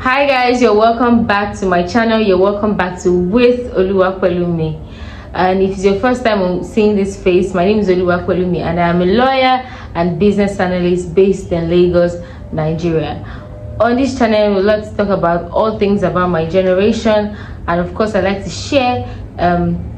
Hi guys, you're welcome back to my channel. You're welcome back to With Oluwapelumi. And if it's your first time seeing this face, my name is Oluwapelumi and I am a lawyer and business analyst based in Lagos, Nigeria. On this channel, we like to talk about all things about my generation, and of course I like to share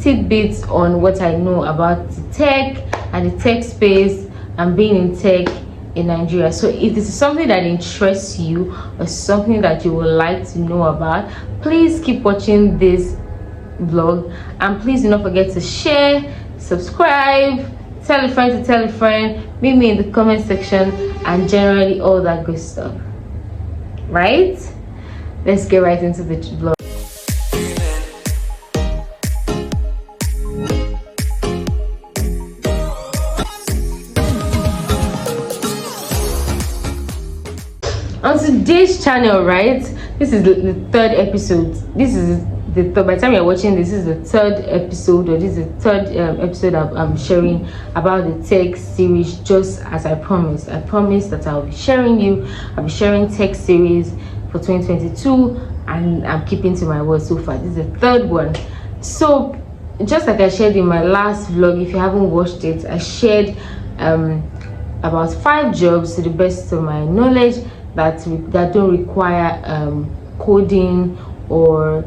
tidbits on what I know about the tech and the tech space and being in tech in Nigeria. So if this is something that interests you or something that you would like to know about, please keep watching this vlog, and please do not forget to share, subscribe, tell a friend to tell a friend, meet me in the comment section, and generally all that good stuff. Right? Let's get right into the vlog. On today's channel, right, this is the third episode. By the time you're watching this is the third episode, or this is the third episode I'm sharing about the tech series. Just as I promised that I'll be sharing tech series for 2022, and I'm keeping to my word so far. This is the third one. So just like I shared in my last vlog, if you haven't watched it, I shared about 5 jobs to the best of my knowledge that don't require coding or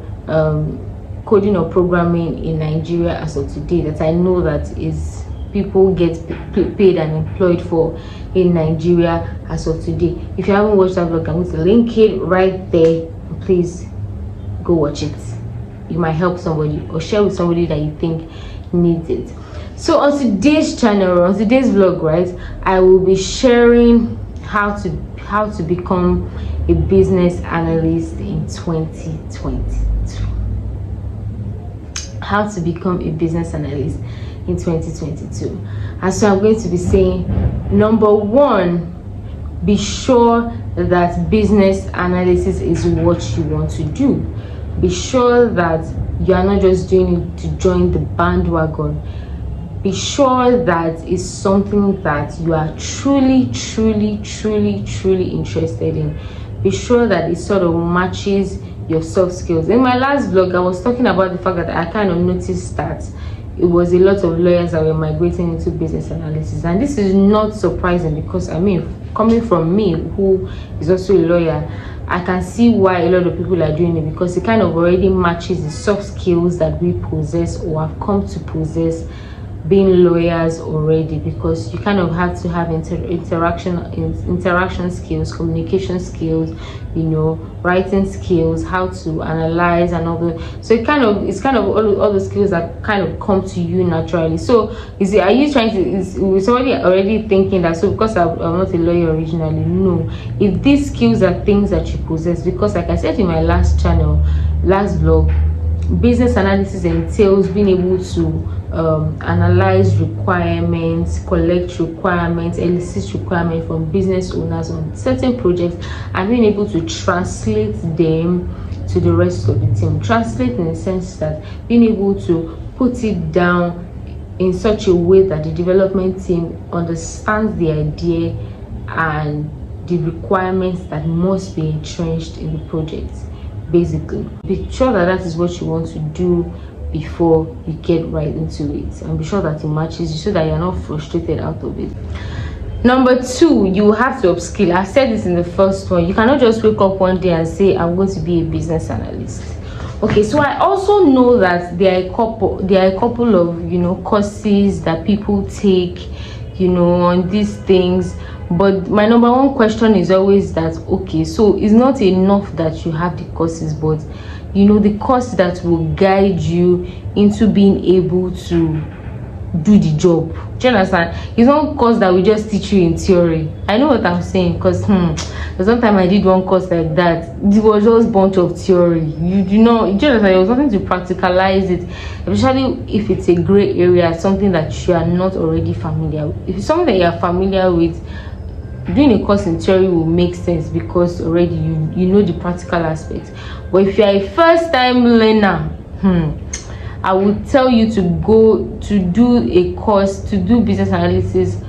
programming in Nigeria as of today, that I know that is people get paid and employed for in Nigeria as of today. If you haven't watched that vlog, I'm going to link it right there. Please go watch it. You might help somebody or share with somebody that you think needs it. So on today's channel, on today's vlog, right, I will be sharing how to become a business analyst in 2022. How to become a business analyst in 2022. And so I'm going to be saying, number 1, be sure that business analysis is what you want to do. Be sure that you are not just doing it to join the bandwagon. Be sure that it's something that you are truly interested in. Be sure that it sort of matches your soft skills. In my last vlog, I was talking about the fact that I kind of noticed that it was a lot of lawyers that were migrating into business analysis, and this is not surprising because, I mean, coming from me, who is also a lawyer, I can see why a lot of people are doing it, because it kind of already matches the soft skills that we possess or have come to possess being lawyers already, because you kind of have to have interaction skills, communication skills, you know, writing skills, how to analyze and all that. So it's kind of all the skills that kind of come to you naturally. So is it, are you trying to, is somebody already thinking that, so because I'm not a lawyer originally? No, if these skills are things that you possess, because like I said in my last vlog, business analysis entails being able to analyze requirements, collect requirements, elicit requirements from business owners on certain projects, and being able to translate them to the rest of the team. Translate in the sense that being able to put it down in such a way that the development team understands the idea and the requirements that must be entrenched in the project. Basically, be sure that is what you want to do before you get right into it, and be sure that it matches you so that you're not frustrated out of it. Number 2, you have to upskill. I said this in the first one. You cannot just wake up one day and say, I'm going to be a business analyst. Okay, so I also know that there are a couple of, you know, courses that people take, you know, on these things. But my number 1 question is always that, okay, so it's not enough that you have the courses, but you know, the course that will guide you into being able to do the job. Do you understand? It's not course that we just teach you in theory. I know what I'm saying, because sometimes I did one course like that. It was just a bunch of theory. You know, do you understand? There was nothing to practicalize it, especially if it's a gray area, something that you are not already familiar with. If it's something that you are familiar with, doing a course in theory will make sense because already you know the practical aspects. But if you are a first-time learner, I would tell you to go to do a course, to do business analysis,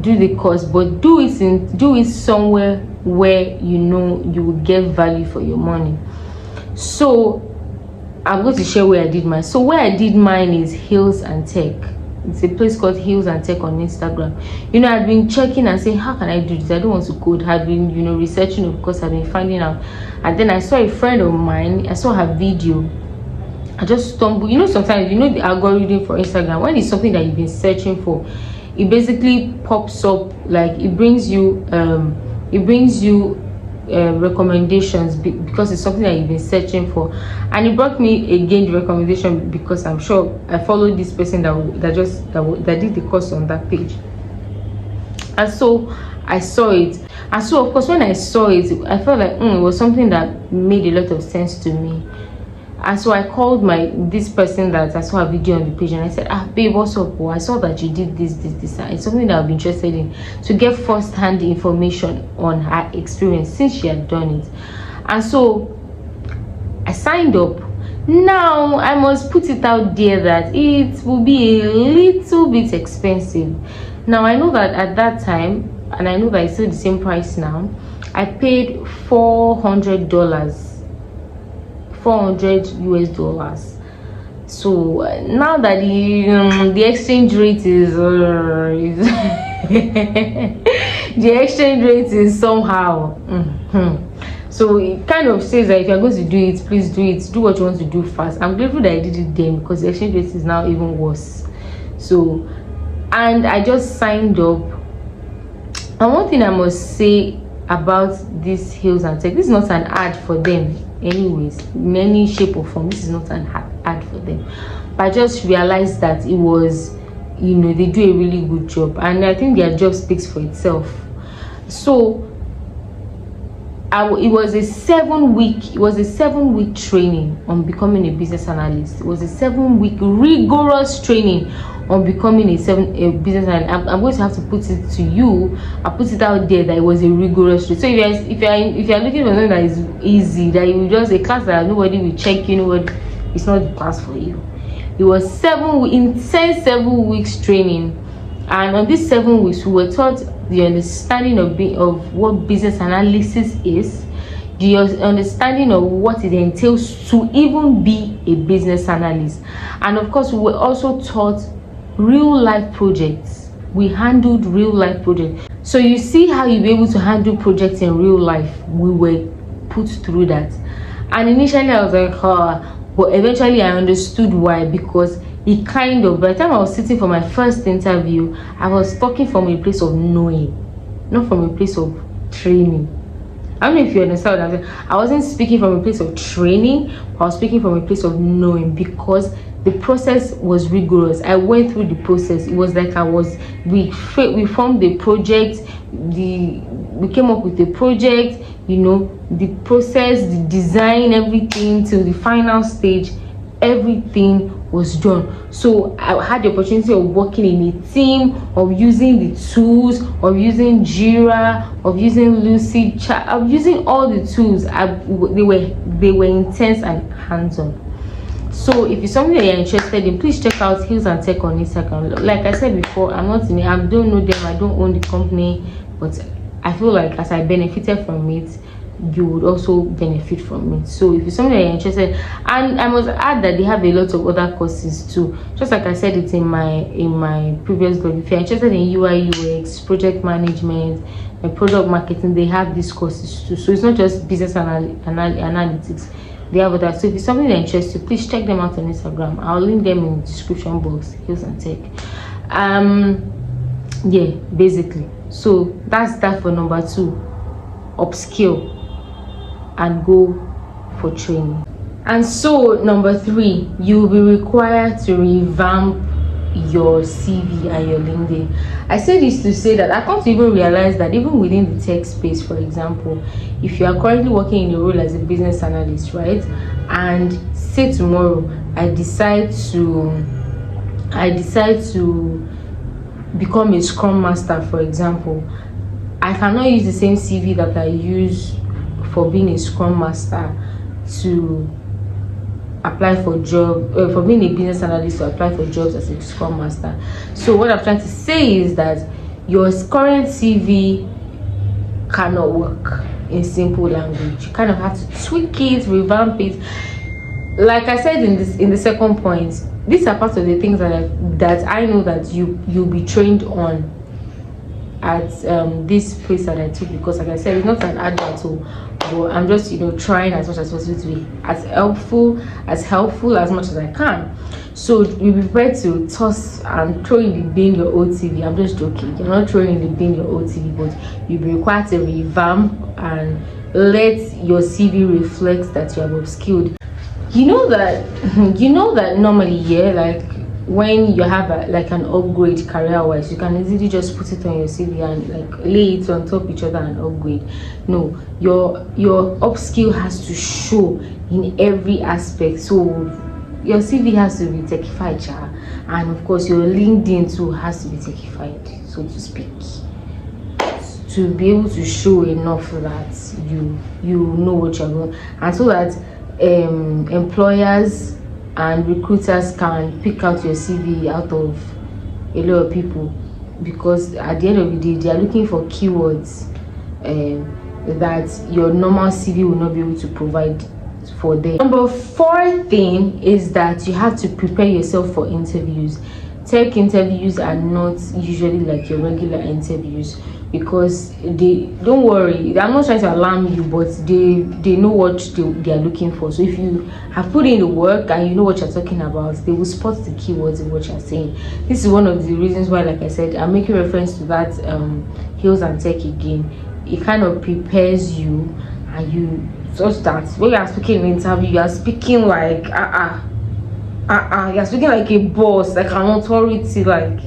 do the course, but do it somewhere where you know you will get value for your money. So I'm going to share where I did mine. So where I did mine is Heels and Tech. It's a place called Heels and Tech on Instagram. I've been checking and saying, how can I do this? I don't want to code. I've been, researching, of course. I've been finding out. And then I saw a friend of mine. I saw her video. I just stumbled. Sometimes, the algorithm for Instagram, when it's something that you've been searching for, it basically pops up, like it brings you recommendations because it's something that you've been searching for. And it brought me again the recommendation because I'm sure I followed this person that did the course on that page, and so I saw it. And so of course when I saw it, I felt like it was something that made a lot of sense to me. And so I called this person that I saw a video on the page, and I said, babe, what's up? I saw that you did this. It's something that I'll be interested in, to get first-hand information on her experience since she had done it. And so I signed up. Now I must put it out there that it will be a little bit expensive. Now I know that at that time, and I know that it's still the same price now, I paid $400 US. So now that the exchange rate is the exchange rate is somehow so it kind of says that if you're going to do it, please do what you want to do fast. I'm grateful that I did it then, because the exchange rate is now even worse. So, and I just signed up. And one thing I must say about this Heels and Tech, this is not an ad for them anyways, in any shape or form. This is not an ad for them, but I just realized that it was, they do a really good job, and I think their job speaks for itself. So it was a 7-week training on becoming a business analyst. It was a 7-week rigorous training on becoming a business analyst. I'm going to have to put it to you. I put it out there that it was a rigorous training. So if you're looking for something that is easy, that you just a class that nobody will check you, it's not the class for you. It was intense 7 weeks training, and on these 7 weeks we were taught the understanding of what business analysis is, the understanding of what it entails to even be a business analyst, and of course we were also taught real life projects. We handled real life projects. So you see how you'll be able to handle projects in real life. We were put through that, and initially I was like, but eventually I understood why, because it kind of, by the time I was sitting for my first interview, I was talking from a place of knowing, not from a place of training. I don't know if you understand what I'm saying. I wasn't speaking from a place of training, I was speaking from a place of knowing, because the process was rigorous. I went through the process. It was like we formed the project, we came up with the project, the process, the design, everything till the final stage, everything was done. So I had the opportunity of working in a team, of using the tools, of using Jira, of using Lucid Chat, of using all the tools. They were intense and hands-on. So if it's something that you're interested in, please check out Heels and Tech on Instagram. Like I said before, I don't know them, I don't own the company, but I feel like as I benefited from it, you would also benefit from it. So if it's something that you're interested in, and I must add that they have a lot of other courses too, just like I said it in my previous blog. If you're interested in UI UX, project management, and product marketing, they have these courses too. So it's not just business analytics, they have that. So if it's something that interests you, please check them out on Instagram. I'll link them in the description box. Heels and Tech. Yeah, basically. So that's that for number 2. Upskill and go for training. And so number 3, you will be required to revamp your CV and your LinkedIn. I say this to say that I come to even realize that even within the tech space, for example, if you are currently working in a role as a business analyst, right, and say tomorrow I decide to become a scrum master, for example, I cannot use the same CV that I use for being a scrum master to apply for job, for being a business analyst to apply for jobs as a scrum master. So what I'm trying to say is that your current CV cannot work in simple language. You kind of have to tweak it, revamp it. Like I said in the second point, these are part of the things that I know that you'll be trained on at this place that I took, because like I said, it's not an advert, but I'm just trying as much as possible to be as helpful as much as I can. So you'll be prepared to toss and throw in the bin your old CV. I'm just joking. You're not throwing in the bin your old CV, but you'll be required to revamp and let your CV reflect that you have upskilled. You know that normally, yeah, like when you have like an upgrade career-wise, you can easily just put it on your CV and like lay it on top of each other and upgrade. No, your upskill has to show in every aspect. So your CV has to be techified, and of course your LinkedIn too has to be techified, so to speak, to be able to show enough that you know what you're doing, and so that employers and recruiters can pick out your CV out of a lot of people, because at the end of the day they are looking for keywords that your normal CV will not be able to provide for them. Number 4 thing is that you have to prepare yourself for interviews. Tech interviews are not usually like your regular interviews, because they don't worry, I'm not trying to alarm you, but they know what they are looking for. So if you have put in the work and you know what you're talking about, they will spot the keywords in what you're saying. This is one of the reasons why, like I said, I'm making reference to that Hills and Tech again. It kind of prepares you, and you such that when you are speaking in an interview, you are speaking like you're speaking like a boss, like an authority, like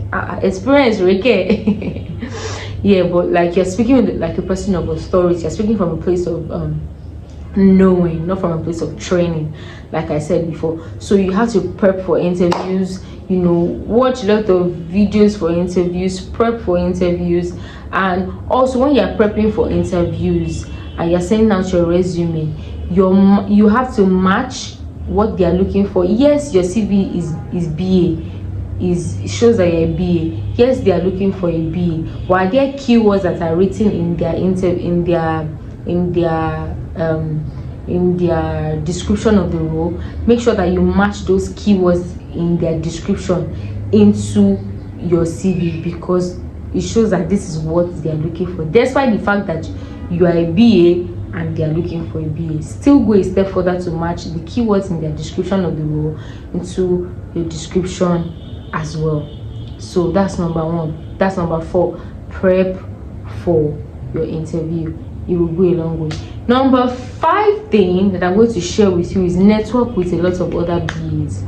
experience, okay? Yeah, but like you're speaking with, like a person of authority. You're speaking from a place of knowing, not from a place of training, like I said before. So you have to prep for interviews, watch a lot of videos for interviews, prep for interviews. And also when you're prepping for interviews and you're sending out your resume, you have to match what they are looking for. Yes, your CV is BA, it shows that you're a BA. Yes, they are looking for a BA, but are there keywords that are written in their description of the role? Make sure that you match those keywords in their description into your CV, because it shows that this is what they are looking for. Despite the fact that you are a BA and they are looking for a BA, still go a step further to match the keywords in their description of the role into your description as well. So that's number 1. That's number 4. Prep for your interview. It will go a long way. Number 5 thing that I'm going to share with you is network with a lot of other BAs.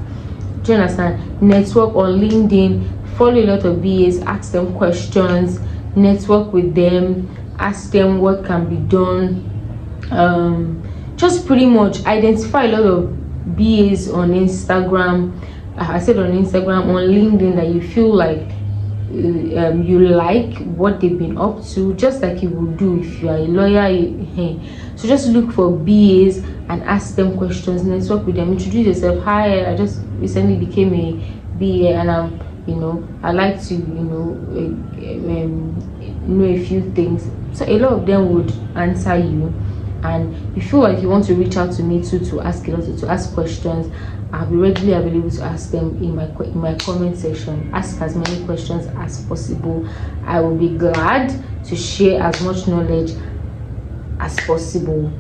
Do you understand? Network on LinkedIn, follow a lot of BAs, ask them questions, network with them, ask them what can be done. Just pretty much identify a lot of BAs on Instagram. I said on Instagram, on LinkedIn, that you feel like you like what they've been up to, just like you would do if you are a lawyer. So just look for BAs and ask them questions, network with them, introduce yourself. Hi, I just recently became a BA, and I like to know a few things. So a lot of them would answer you, and you feel like you want to reach out to me too to ask questions. I'll be readily available to ask them in my comment section. Ask as many questions as possible. I will be glad to share as much knowledge as possible.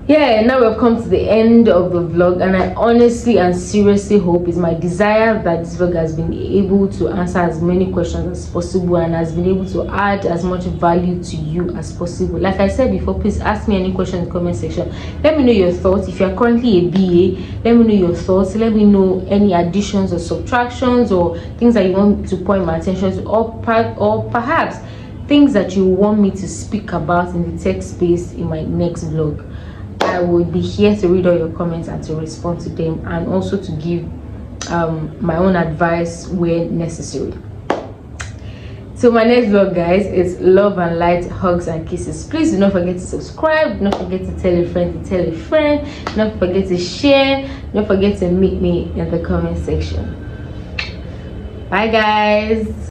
Yeah, now we've come to the end of the vlog, and I honestly and seriously hope, it's my desire that this vlog has been able to answer as many questions as possible and has been able to add as much value to you as possible. Like I said before, please ask me any questions in the comment section. Let me know your thoughts. If you're currently a BA, let me know your thoughts. Let me know any additions or subtractions or things that you want to point my attention to, or perhaps things that you want me to speak about in the tech space in my next vlog. I will be here to read all your comments and to respond to them, and also to give my own advice where necessary. So my next vlog, guys, is love and light, hugs and kisses. Please do not forget to subscribe. Do not forget to tell a friend to tell a friend. Do not forget to share. Do not forget to meet me in the comment section. Bye, guys.